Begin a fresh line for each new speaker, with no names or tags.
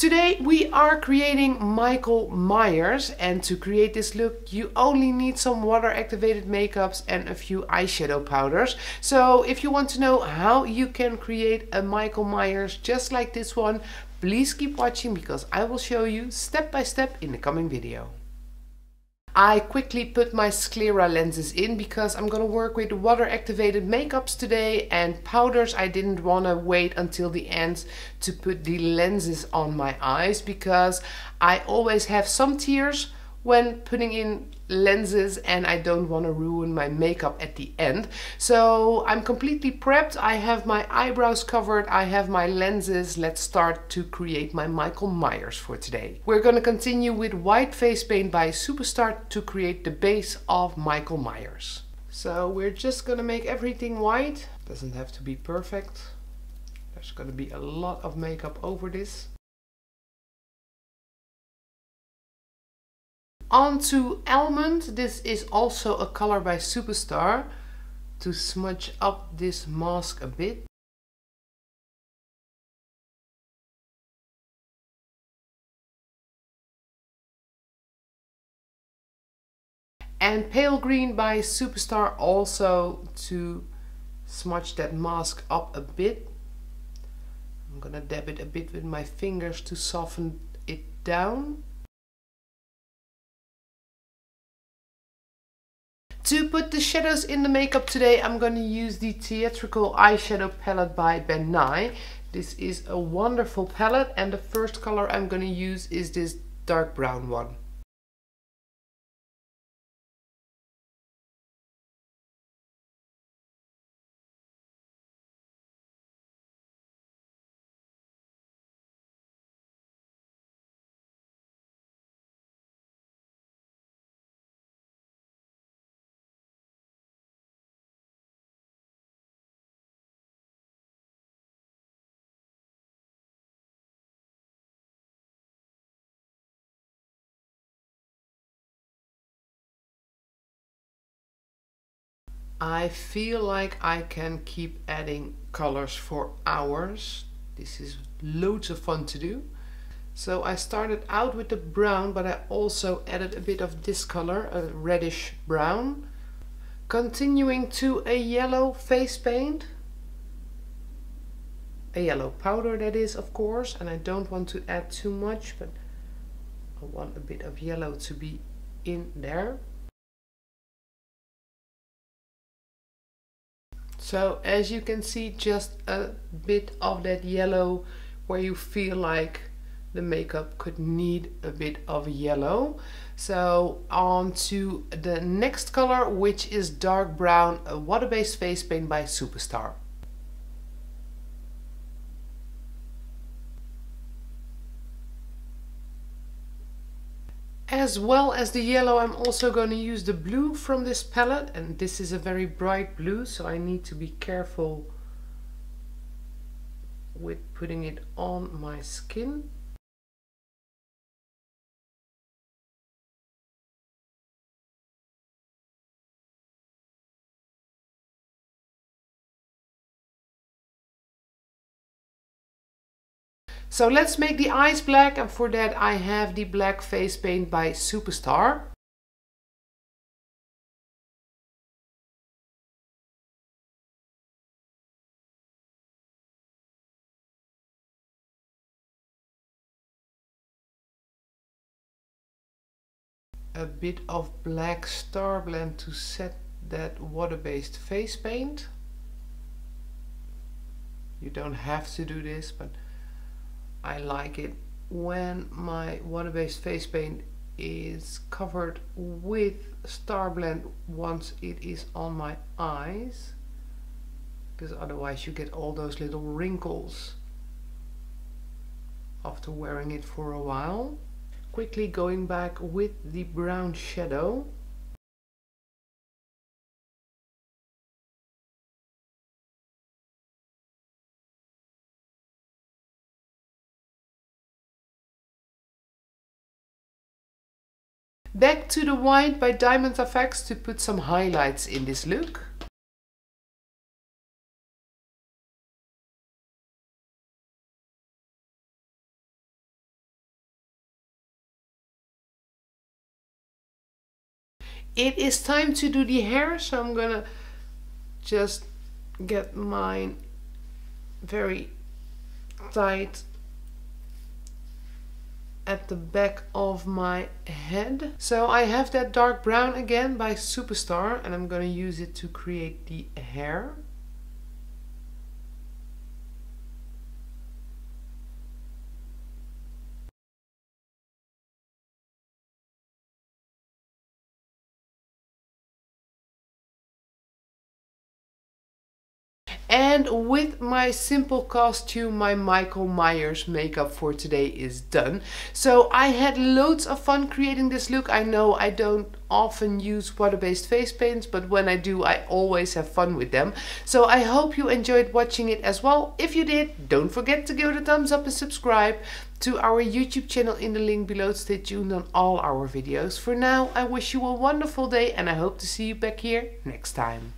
Today we are creating Michael Meyers, and to create this look you only need some water activated makeups and a few eyeshadow powders. So if you want to know how you can create a Michael Meyers just like this one, please keep watching because I will show you step by step in the coming video. I quickly put my sclera lenses in because I'm gonna work with water activated makeups today, and powders I didn't want to wait until the end to put the lenses on my eyes because I always have some tears when putting in lenses and I don't want to ruin my makeup at the end. So I'm completely prepped. I have my eyebrows covered, I have my lenses. Let's start to create my Michael Meyers for today. We're going to continue with white face paint by Superstar to create the base of Michael Meyers. So we're just going to make everything white. Doesn't have to be perfect. There's going to be a lot of makeup over this. On to Almond. This is also a color by Superstar to smudge up this mask a bit. And Pale Green by Superstar also to smudge that mask up a bit. I'm gonna dab it a bit with my fingers to soften it down. To put the shadows in the makeup today, I'm going to use the Theatrical Eyeshadow Palette by Ben Nye. This is a wonderful palette, and the first color I'm going to use is this dark brown one. I feel like I can keep adding colors for hours. This is loads of fun to do. So I started out with the brown, but I also added a bit of this color, a reddish brown. Continuing to a yellow face paint. A yellow powder that is, of course, and I don't want to add too much, but I want a bit of yellow to be in there. So as you can see, just a bit of that yellow where you feel like the makeup could need a bit of yellow. So on to the next color, which is dark brown, a water-based face paint by Superstar. As well as the yellow, I'm also going to use the blue from this palette, and this is a very bright blue, so I need to be careful with putting it on my skin. So let's make the eyes black, and for that I have the black face paint by Superstar. A bit of black Star Blend to set that water-based face paint. You don't have to do this, but I like it when my water-based face paint is covered with Star Blend once it is on my eyes, because otherwise you get all those little wrinkles after wearing it for a while. Quickly going back with the brown shadow. Back to the white by Diamond FX to put some highlights in this look. it is time to do the hair, so I'm gonna just get mine very tight at the back of my head. So I have that dark brown again by Superstar, and I'm gonna use it to create the hair. And with my simple costume, my Michael Meyers makeup for today is done. So I had loads of fun creating this look. I know I don't often use water-based face paints, but when I do, I always have fun with them. So I hope you enjoyed watching it as well. If you did, don't forget to give it a thumbs up and subscribe to our YouTube channel in the link below to stay tuned on all our videos. For now, I wish you a wonderful day and I hope to see you back here next time.